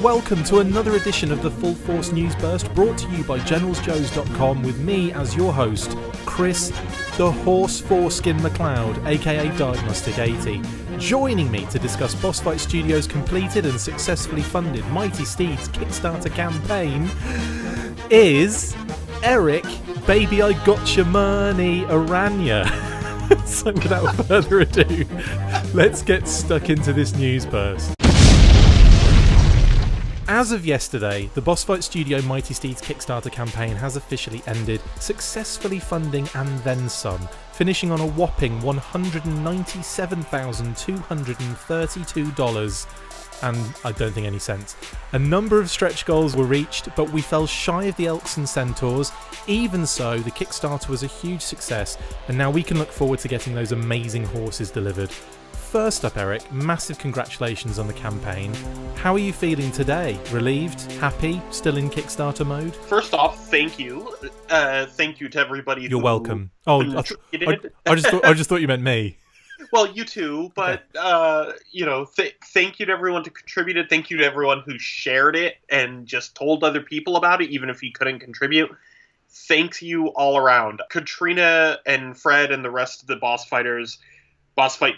welcome to another edition of the Full Force News Burst, brought to you by GeneralsJoes.com, with me as your host, Chris the Horse Forseskin McLeod, aka Diagnostic 80. Joining me to discuss Boss Fight Studios' completed and successfully funded Mighty Steeds Kickstarter campaign is Erik Baby I Gotcha Money Araña. So without further ado, let's get stuck into this news burst. As of yesterday, the Boss Fight Studio Mighty Steeds Kickstarter campaign has officially ended, successfully funding and then some, finishing on a whopping $197,232 and I don't think any cents. A number of stretch goals were reached, but we fell shy of the Elks and Centaurs. Even so, the Kickstarter was a huge success, and now we can look forward to getting those amazing horses delivered. First up, Erik, massive congratulations on the campaign. How are you feeling today? Relieved? Happy? Still in Kickstarter mode? First off, thank you. Thank you to everybody. You're welcome. Oh, I just thought you meant me. Well, you too, but thank you to everyone who contributed. Thank you to everyone who shared it and just told other people about it, even if you couldn't contribute. Thanks you all around. Katrina and Fred and the rest of the Boss Fight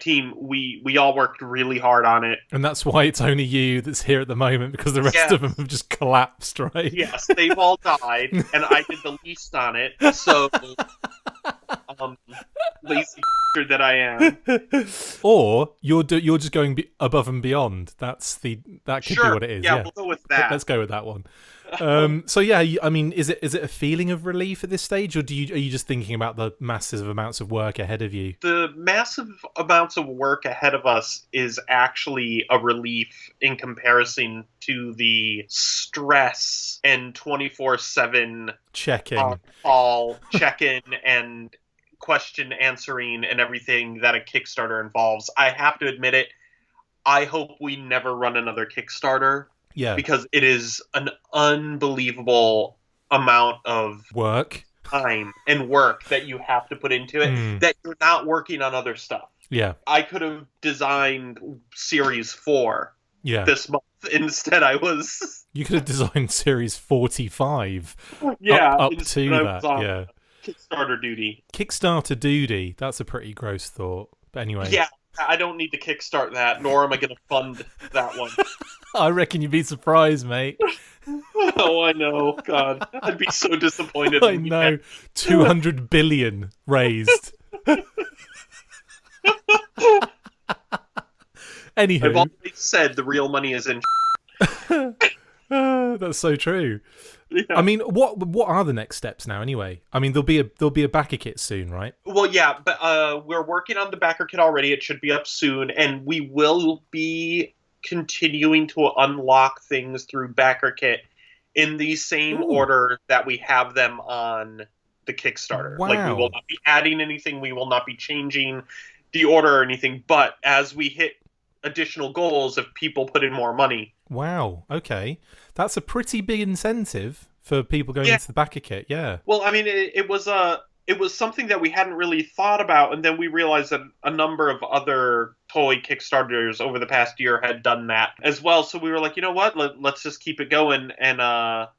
team, we all worked really hard on it. And that's why it's only you that's here at the moment, because the rest of them have just collapsed, right? Yes, they've all died, and I did the least on it, so lazy that I am. Or you're just going above and beyond. That could be what it is. Yeah, we'll go with that. Let's go with that one. So yeah, I mean, is it a feeling of relief at this stage, or are you just thinking about the massive amounts of work ahead of you? The massive amounts of work ahead of us is actually a relief in comparison to the stress and 24/7 check-in, check-in and question answering and everything that a Kickstarter involves. I have to admit it. I hope we never run another Kickstarter. Yeah. Because it is an unbelievable amount of time and work that you have to put into it, that you're not working on other stuff. Yeah. I could have designed Series 4 this month. Instead, You could have designed Series 45. Yeah. Up to that. Yeah. Kickstarter duty. That's a pretty gross thought. But anyway. Yeah. I don't need to kickstart that, nor am I going to fund that one. I reckon you'd be surprised, mate. Oh, I know. God, I'd be so disappointed. I know. 200 billion raised. Anywho. I've always said the real money is in That's so true. Yeah. I mean, what are the next steps now anyway? I mean, there'll be a backer kit soon, right? Well, yeah, but we're working on the backer kit already. It should be up soon, and we will be continuing to unlock things through backer kit in the same order that we have them on the Kickstarter. Wow. Like, we will not be adding anything, we will not be changing the order or anything, but as we hit additional goals, if people put in more money. Wow, okay. That's a pretty big incentive for people going into the backer kit, yeah. Well, I mean, it was something that we hadn't really thought about, and then we realized that a number of other toy Kickstarters over the past year had done that as well. So we were like, you know what? Let's just keep it going, and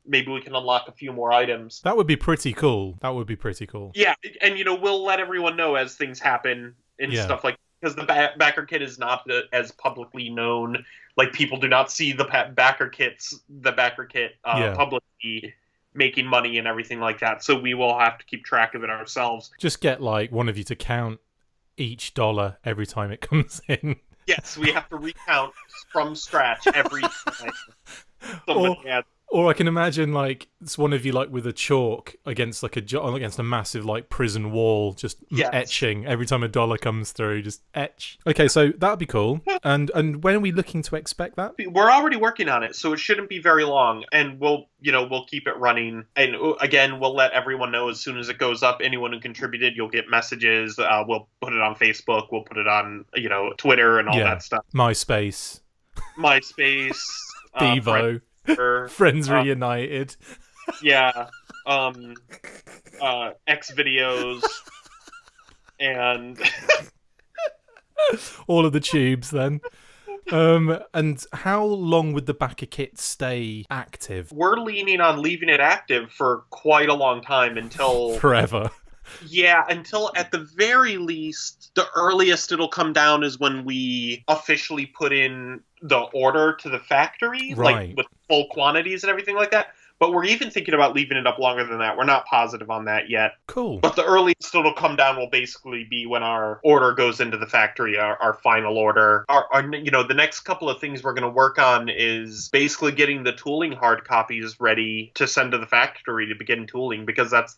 maybe we can unlock a few more items. That would be pretty cool. Yeah, and we'll let everyone know as things happen and stuff like. Because the backer kit is not as publicly known. Like, people do not see the backer kit publicly making money and everything like that. So we will have to keep track of it ourselves. Just get like one of you to count each dollar every time it comes in. Yes, we have to recount from scratch every time somebody adds. Or I can imagine, like, it's one of you, like, with a chalk against a massive, like, prison wall, just etching every time a dollar comes through, just etch. Okay, so that'd be cool. And when are we looking to expect that? We're already working on it, so it shouldn't be very long, and we'll keep it running. And again, we'll let everyone know as soon as it goes up. Anyone who contributed, you'll get messages. We'll put it on Facebook. We'll put it on, Twitter and all that stuff. MySpace. Devo. Friends Reunited. Yeah. X videos. And all of the tubes then. And how long would the backer kit stay active? We're leaning on leaving it active for quite a long time until... Forever. Yeah, until at the very least, the earliest it'll come down is when we officially put in the order to the factory, Right. like with full quantities and everything like that. But we're even thinking about leaving it up longer than that. We're not positive on that yet. Cool. But the earliest it'll come down will basically be when our order goes into the factory, our final order. The next couple of things we're going to work on is basically getting the tooling hard copies ready to send to the factory to begin tooling, because that's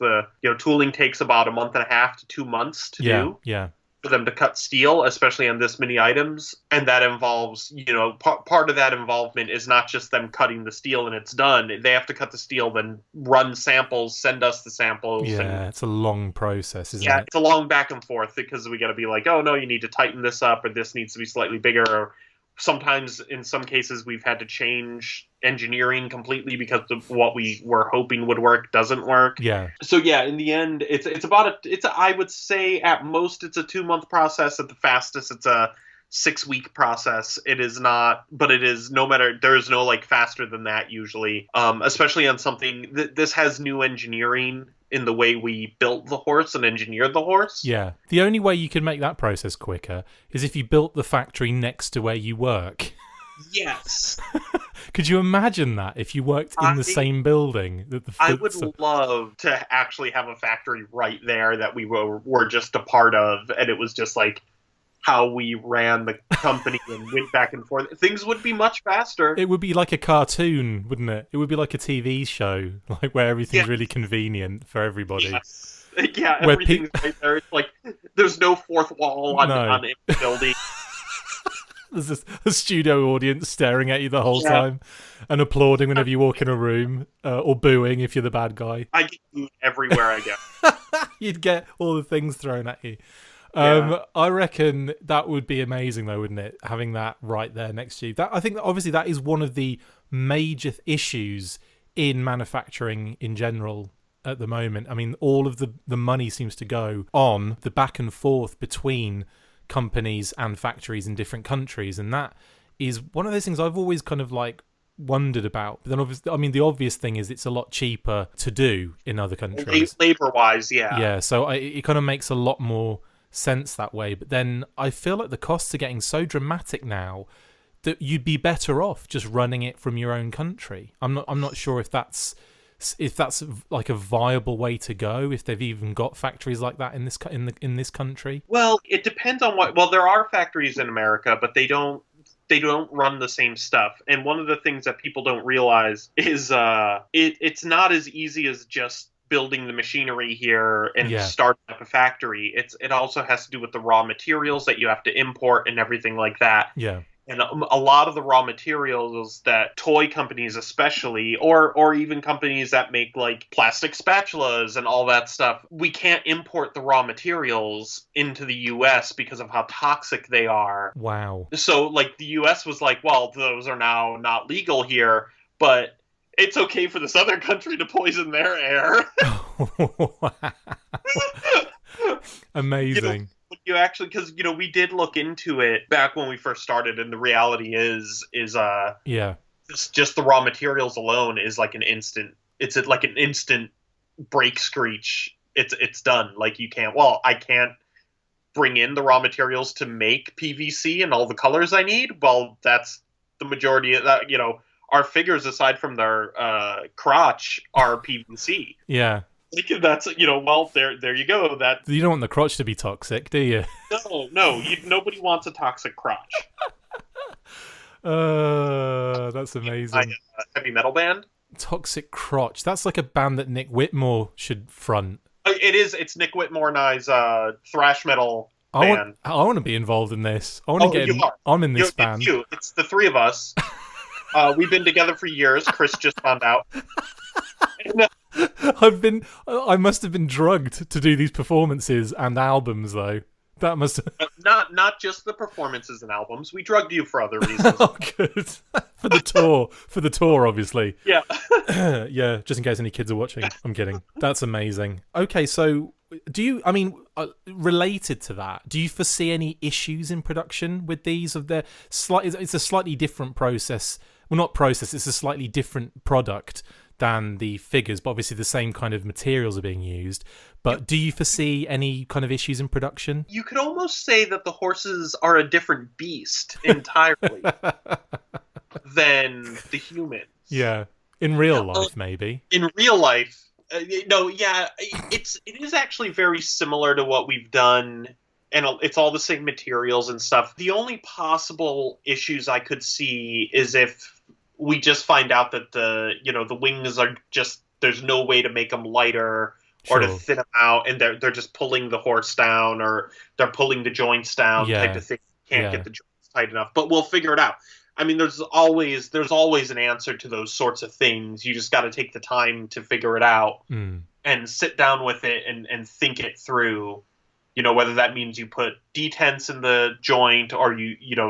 tooling takes about a month and a half to 2 months to do. Yeah. For them to cut steel, especially on this many items. And that involves, part of that involvement is not just them cutting the steel and it's done. They have to cut the steel, then run samples, send us the samples. Yeah, it's a long process, isn't it? Yeah, it's a long back and forth, because we got to be like, oh no, you need to tighten this up, or this needs to be slightly bigger. Or sometimes, in some cases, we've had to change engineering completely because of what we were hoping would work doesn't work. Yeah. So yeah, in the end, I would say at most it's a 2-month process. At the fastest, it's a 6-week process. It is not, but it is there is no like faster than that usually. Especially on something this has new engineering in the way we built the horse and engineered the horse. Yeah. The only way you can make that process quicker is if you built the factory next to where you work. Yes. Could you imagine that if you worked in the same building? I would love to actually have a factory right there that we were just a part of, and it was just like how we ran the company and went back and forth. Things would be much faster. It would be like a cartoon, wouldn't it? It would be like a TV show, like where everything's really convenient for everybody. Yes. Yeah, everything's right there. It's like there's no fourth wall on any building. There's just a studio audience staring at you the whole time and applauding whenever you walk in a room, or booing if you're the bad guy. I get booed everywhere I go. You'd get all the things thrown at you. I reckon that would be amazing, though, wouldn't it? Having that right there next to you. I think that obviously that is one of the major issues in manufacturing in general at the moment. I mean, all of the money seems to go on the back and forth between companies and factories in different countries, and that is one of those things I've always kind of like wondered about. But then obviously, I mean, the obvious thing is it's a lot cheaper to do in other countries. Labor-wise, yeah. Yeah, so it kind of makes a lot more sense that way. But then I feel like the costs are getting so dramatic now that you'd be better off just running it from your own country. I'm not sure if that's like a viable way to go, if they've even got factories like that in this country. Well, it depends on what. Well, there are factories in America, but they don't run the same stuff. And one of the things that people don't realize is it's not as easy as just building the machinery here and starting up a factory. It also has to do with the raw materials that you have to import and everything like that. Yeah. And a lot of the raw materials that toy companies especially, or even companies that make like plastic spatulas and all that stuff, we can't import the raw materials into the US because of how toxic they are. Wow. So like the US was like, well, those are now not legal here, but it's okay for this other country to poison their air. Amazing. You actually, because we did look into it back when we first started, and the reality is just the raw materials alone is like an instant. It's like an instant brake screech. It's done. Like I can't bring in the raw materials to make PVC and all the colors I need. Well, that's the majority of that. Our figures, aside from their crotch, are PVC. Yeah. That's well, there you go. That you don't want the crotch to be toxic, do you? No. Nobody wants a toxic crotch. That's amazing. Heavy metal band. Toxic Crotch. That's like a band that Nick Whitmore should front. It is. It's Nick Whitmore and I's thrash metal band. I want to be involved in this. I want to get. I'm in this band. It's the three of us. We've been together for years. Chris just found out. I must have been drugged to do these performances and albums, though. That must have... not just the performances and albums. We drugged you for other reasons. Oh, good. For the tour, obviously. Yeah. Yeah, just in case any kids are watching. I'm kidding. That's amazing. Okay, so related to that, do you foresee any issues in production with these? It's a slightly different process. Well, not process, it's a slightly different product than the figures, but obviously the same kind of materials are being used. But do you foresee any kind of issues in production? You could almost say that the horses are a different beast entirely than the humans. Yeah. In real life, maybe. In real life, no, yeah, it is actually very similar to what we've done, and it's all the same materials and stuff. The only possible issues I could see is if we just find out that the wings are just, there's no way to make them lighter or to thin them out, and they're just pulling the horse down, or they're pulling the joints down, type of thing. Can't get the joints tight enough, but we'll figure it out. I mean, there's always an answer to those sorts of things. You just got to take the time to figure it out and sit down with it and think it through. Whether that means you put detents in the joint, or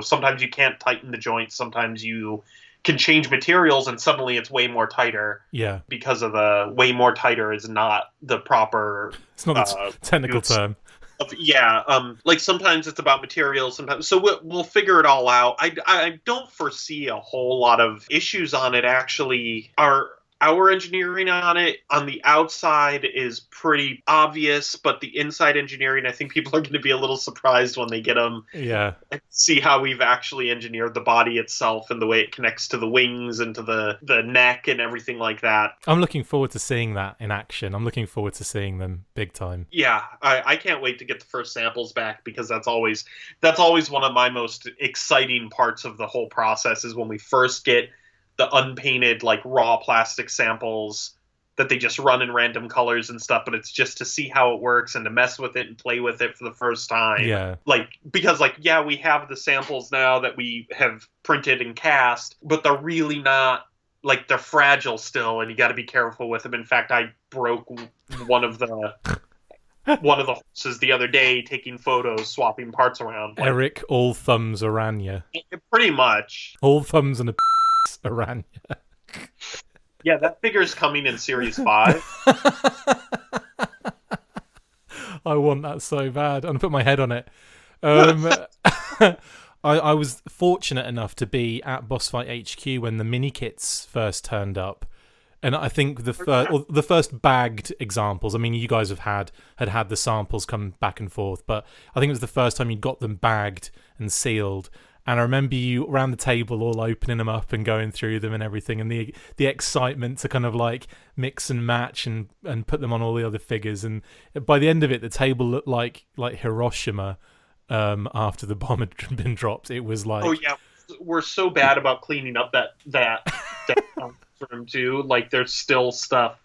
sometimes you can't tighten the joint. Sometimes you can change materials and suddenly it's way more tighter. Yeah. Because of the way more tighter is not the proper. It's not the technical term. Yeah, like sometimes it's about materials, sometimes. So we'll figure it all out. I don't foresee a whole lot of issues on it, actually. Our engineering on it, on the outside, is pretty obvious, but the inside engineering, I think people are going to be a little surprised when they get them. Yeah. And see how we've actually engineered the body itself and the way it connects to the wings and to the neck and everything like that. I'm looking forward to seeing that in action. I'm looking forward to seeing them big time. Yeah, I can't wait to get the first samples back, because that's always one of my most exciting parts of the whole process, is when we first get the unpainted, like, raw plastic samples that they just run in random colors and stuff, but it's just to see how it works and to mess with it and play with it for the first time. Yeah. Because we have the samples now that we have printed and cast, but they're really not, they're fragile still, and you got to be careful with them. In fact, I broke one of the horses the other day taking photos, swapping parts around. Erik All Thumbs Araña. Pretty much. All thumbs and a Araña. Yeah, that figure's coming in Series 5. I want that so bad. I'm going to put my head on it. I was fortunate enough to be at Boss Fight HQ when the mini kits first turned up. And I think the first bagged examples, I mean, you guys had the samples come back and forth, but I think it was the first time you got them bagged and sealed. And I remember you around the table all opening them up and going through them and everything, and the excitement to kind of mix and match and put them on all the other figures. And by the end of it, the table looked like Hiroshima after the bomb had been dropped. It was like, oh yeah, we're so bad about cleaning up that room too. There's still stuff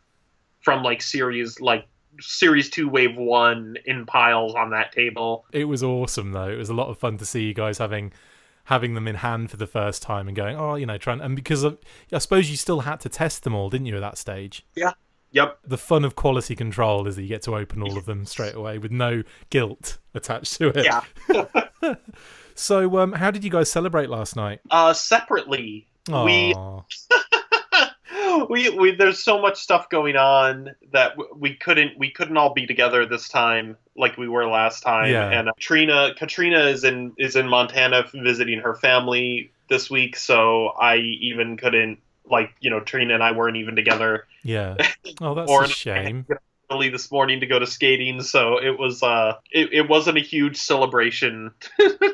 from series 2 wave 1 in piles on that table. It was awesome though. It was a lot of fun to see you guys having them in hand for the first time and going, and because I suppose you still had to test them all, didn't you, at that stage? Yeah. Yep. The fun of quality control is that you get to open all of them straight away with no guilt attached to it. Yeah. So, how did you guys celebrate last night? Separately. Aww. We there's so much stuff going on that we couldn't all be together this time like we were last time. Yeah. And Katrina is in Montana visiting her family this week, so I even couldn't, Trina and I weren't even together. Yeah. Oh, that's a shame. Early this morning to go to skating, so it was it wasn't a huge celebration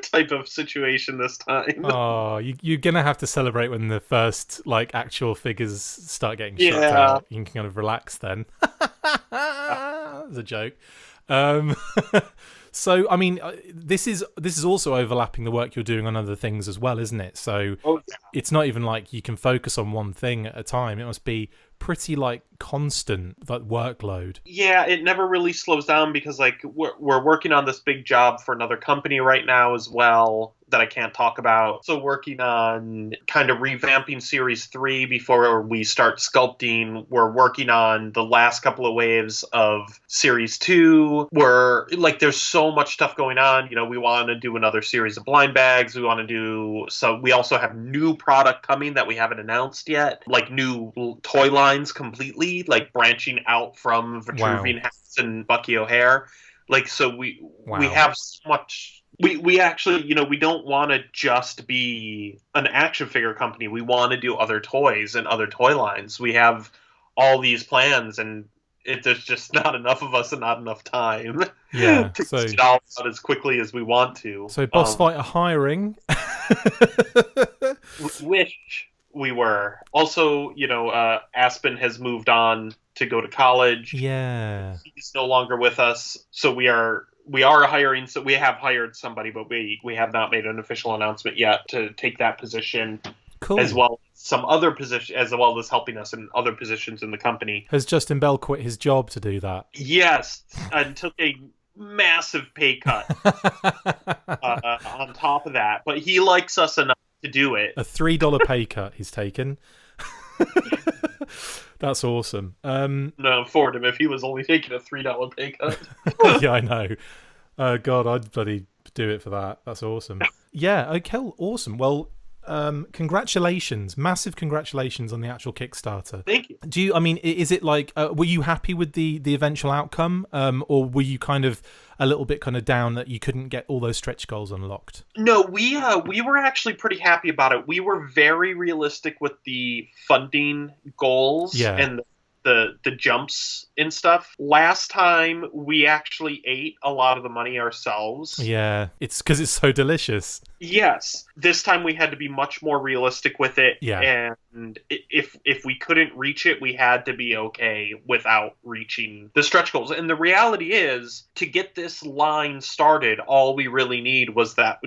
type of situation this time. Oh, you're gonna have to celebrate when the first actual figures start getting shipped out. You can kind of relax then. That's a joke. So I mean, this is also overlapping the work you're doing on other things as well, isn't it? So it's not even like you can focus on one thing at a time. It must be pretty constant workload. Yeah, it never really slows down because we're working on this big job for another company right now as well that I can't talk about. So working on kind of revamping Series 3 before we start sculpting. We're working on the last couple of waves of Series 2. We're like, there's so much stuff going on. You know, we want to do another series of blind bags. We want to do, so we also have new product coming that we haven't announced yet, like new toy lines completely, like branching out from Vitruvian hats and Bucky O'Hare. Like, so we have so much. We actually, you know, we don't want to just be an action figure company. We want to do other toys and other toy lines. We have all these plans, and there's just not enough of us and not enough time to get it all out as quickly as we want to. So Boss Fight are hiring. Wish we were. Also, you know, Aspen has moved on to go to college. Yeah. He's no longer with us, so we are hiring. So we have hired somebody, but we have not made an official announcement yet to take that position. Cool. As well as some other position, as well as helping us in other positions in the company. Has Justin Bell quit his job to do that? Yes, and took a massive pay cut on top of that. But he likes us enough to do it. A $3 pay cut he's taken. That's awesome. No, for him if he was only taking a $3 pay cut. Yeah, I know. God, I'd bloody do it for that. That's awesome. Yeah, okay, awesome. Well, congratulations, massive congratulations on the actual Kickstarter. Thank you. I mean, is it like, were you happy with the eventual outcome, or were you kind of a little bit kind of down that you couldn't get all those stretch goals unlocked? No, we were actually pretty happy about it. We were very realistic with the funding goals and the jumps and stuff. Last time we actually ate a lot of the money ourselves. Yeah, it's because it's so delicious. Yes. This time we had to be much more realistic with it. Yeah. And if we couldn't reach it, we had to be okay without reaching the stretch goals. And the reality is, to get this line started, all we really needed was that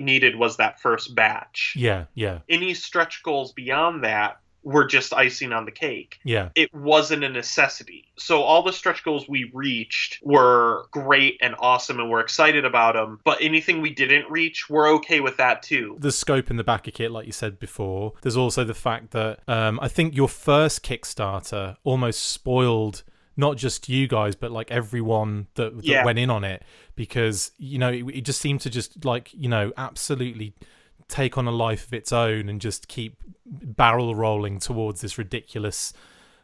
first batch. Yeah, yeah. Any stretch goals beyond that were just icing on the cake. Yeah. It wasn't a necessity. So all the stretch goals we reached were great and awesome, and we're excited about them. But anything we didn't reach, we're okay with that too. The scope in the back of kit, like you said before. There's also the fact that I think your first Kickstarter almost spoiled not just you guys, but like everyone that went in on it, because, you know, it just seemed to just, like, you know, absolutely take on a life of its own and just keep barrel rolling towards this ridiculous,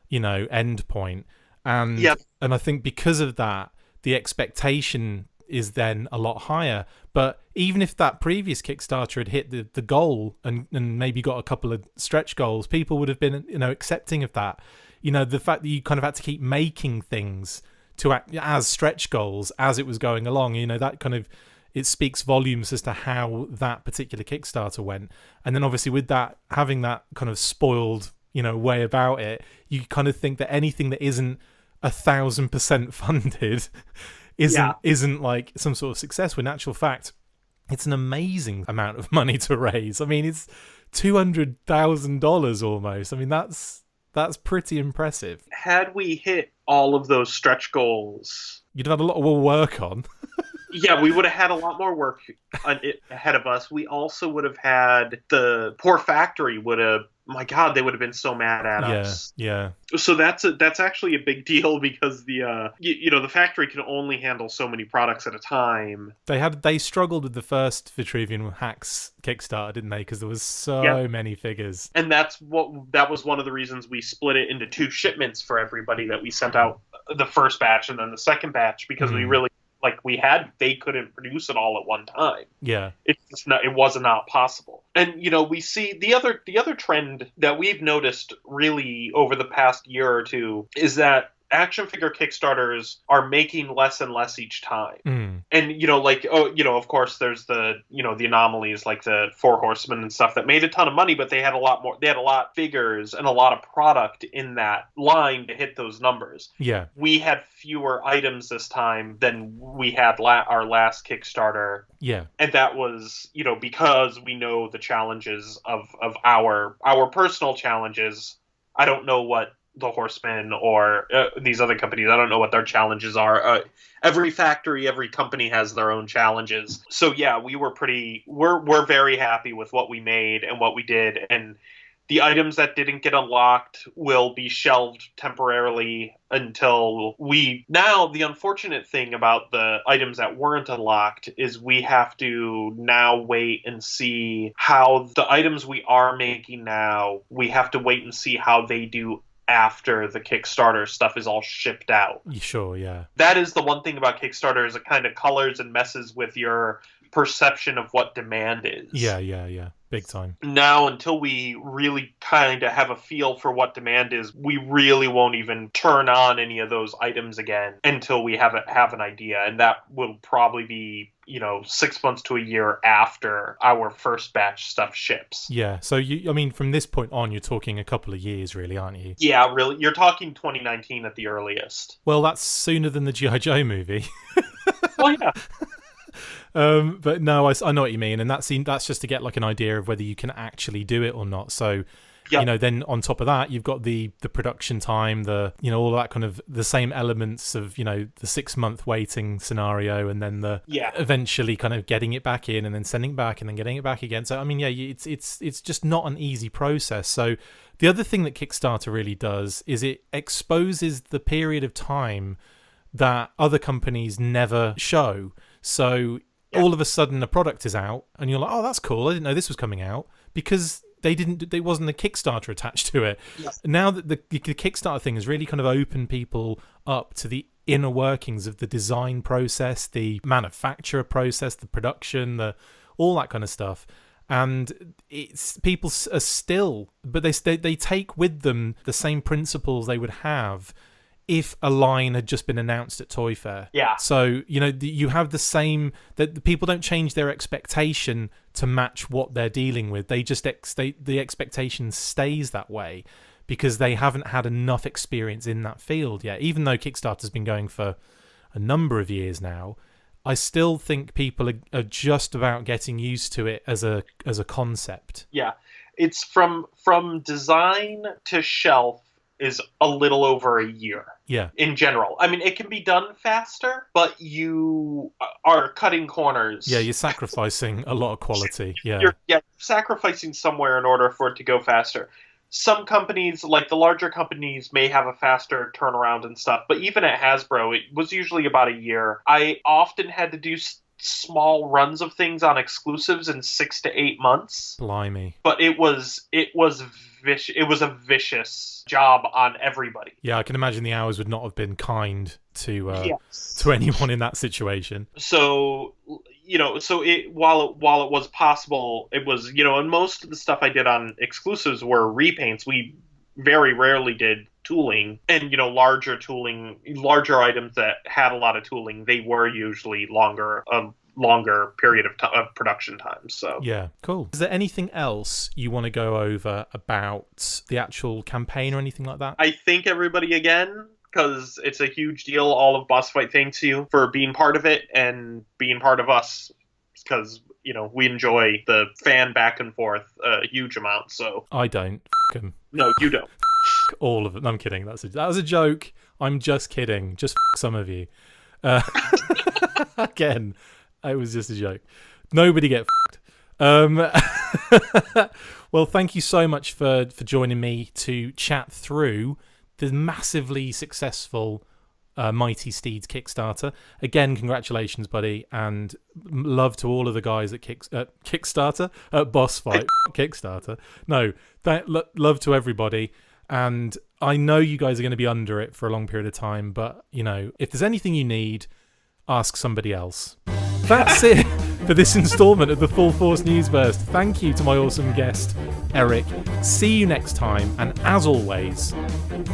you know, end point. And and I think because of that, the expectation is then a lot higher. But even if that previous Kickstarter had hit the goal and maybe got a couple of stretch goals, people would have been, you know, accepting of that. You know, the fact that you kind of had to keep making things to act as stretch goals as it was going along, you know, that kind of, it speaks volumes as to how that particular Kickstarter went. And then obviously with that, having that kind of spoiled, you know, way about it, you kind of think that anything that isn't 1,000% funded isn't like some sort of success, when in actual fact, it's an amazing amount of money to raise. I mean, it's $200,000 almost. I mean, that's pretty impressive. Had we hit all of those stretch goals, you'd have had a lot more work on. Yeah, we would have had a lot more work ahead of us. We also would have had the poor factory would have, my God, they would have been so mad at us. Yeah. So that's actually a big deal, because the the factory can only handle so many products at a time. They struggled with the first Vitruvian Hacks Kickstarter, didn't they? Because there was so many figures. And that was one of the reasons we split it into 2 shipments for everybody, that we sent out the first batch and then the second batch, because we really, like, they couldn't produce it all at one time. Yeah. It was not possible. And, you know, we see the other trend that we've noticed really over the past year or two is that action figure Kickstarters are making less and less each time. And, you know, like, of course there's the anomalies like the Four Horsemen and stuff that made a ton of money, but they had a lot of figures and a lot of product in that line to hit those numbers. Yeah. We had fewer items this time than we had our last Kickstarter. Yeah. And that was, you know, because we know the challenges of our personal challenges. I don't know what the Horsemen or these other companies. I don't know what their challenges are. Every factory, every company has their own challenges. So yeah, we're very happy with what we made and what we did. And the items that didn't get unlocked will be shelved temporarily until now, the unfortunate thing about the items that weren't unlocked is we have to now wait and see how the items we are making now, we have to wait and see how they do after the Kickstarter stuff is all shipped out. Sure, yeah. That is the one thing about Kickstarter, is it kind of colors and messes with your perception of what demand is. Yeah. Big time. Now, until we really kind of have a feel for what demand is, we really won't even turn on any of those items again until we have an idea. And that will probably be, 6 months to a year after our first batch stuff ships. Yeah. So, from this point on, you're talking a couple of years, really, aren't you? Yeah, really. You're talking 2019 at the earliest. Well, that's sooner than the G.I. Joe movie. Well, yeah. But no, I know what you mean, and that's just to get like an idea of whether you can actually do it or not. So, yep. Then on top of that, you've got the production time, all that kind of the same elements of the 6 month waiting scenario, and then the eventually kind of getting it back in and then sending it back and then getting it back again. So it's just not an easy process. So the other thing that Kickstarter really does is it exposes the period of time that other companies never show. So all of a sudden a product is out and you're like, oh, that's cool, I didn't know this was coming out, because there wasn't a Kickstarter attached to it. Yes. Now that the Kickstarter thing has really kind of opened people up to the inner workings of the design process, the manufacturer process, the production, all that kind of stuff. And it's people are still, but they take with them the same principles they would have if a line had just been announced at Toy Fair. Yeah. So, you have the same, that the people don't change their expectation to match what they're dealing with. They just, the expectation stays that way because they haven't had enough experience in that field yet. Even though Kickstarter's been going for a number of years now, I still think people are just about getting used to it as a concept. Yeah. It's from design to shelf is a little over a year. Yeah. In general. I mean, it can be done faster, but you are cutting corners. Yeah, you're sacrificing a lot of quality. Yeah. You're sacrificing somewhere in order for it to go faster. Some companies, like the larger companies, may have a faster turnaround and stuff, but even at Hasbro, it was usually about a year. I often had to do small runs of things on exclusives in 6 to 8 months. Blimey. But it was a vicious job on everybody. Yeah, I can imagine the hours would not have been kind to anyone in that situation. So, while it was possible, it was, and most of the stuff I did on exclusives were repaints. We very rarely did tooling, and larger items that had a lot of tooling, they were usually longer period of production time. So yeah, cool. Is there anything else you want to go over about the actual campaign or anything like that? I thank everybody again, because it's a huge deal. All of Boss Fight thanks you for being part of it and being part of us, because we enjoy the fan back and forth a huge amount. So I don't. F them. No, you don't. All of it. I'm kidding. That was a joke. I'm just kidding. Just some of you. Again, it was just a joke. Nobody get Well, thank you so much for joining me to chat through the massively successful Mighty Steeds Kickstarter. Again, congratulations, buddy, and love to all of the guys at Kickstarter, at Boss Fight, Kickstarter. No, love to everybody. And I know you guys are going to be under it for a long period of time, but, if there's anything you need, ask somebody else. That's it for this installment of the Full Force News Burst. Thank you to my awesome guest, Erik. See you next time, and as always,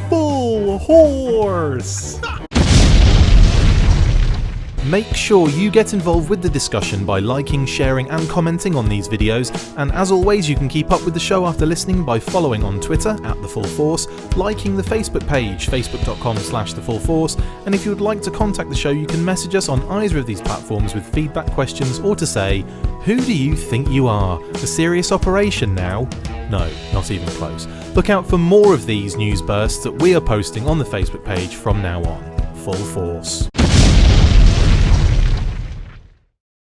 full horse! Make sure you get involved with the discussion by liking, sharing and commenting on these videos, and as always you can keep up with the show after listening by following on Twitter @TheFullForce, liking the Facebook page facebook.com/TheFullForce, and if you would like to contact the show you can message us on either of these platforms with feedback, questions or to say, who do you think you are? A serious operation now? No, not even close. Look out for more of these news bursts that we are posting on the Facebook page from now on. Full Force.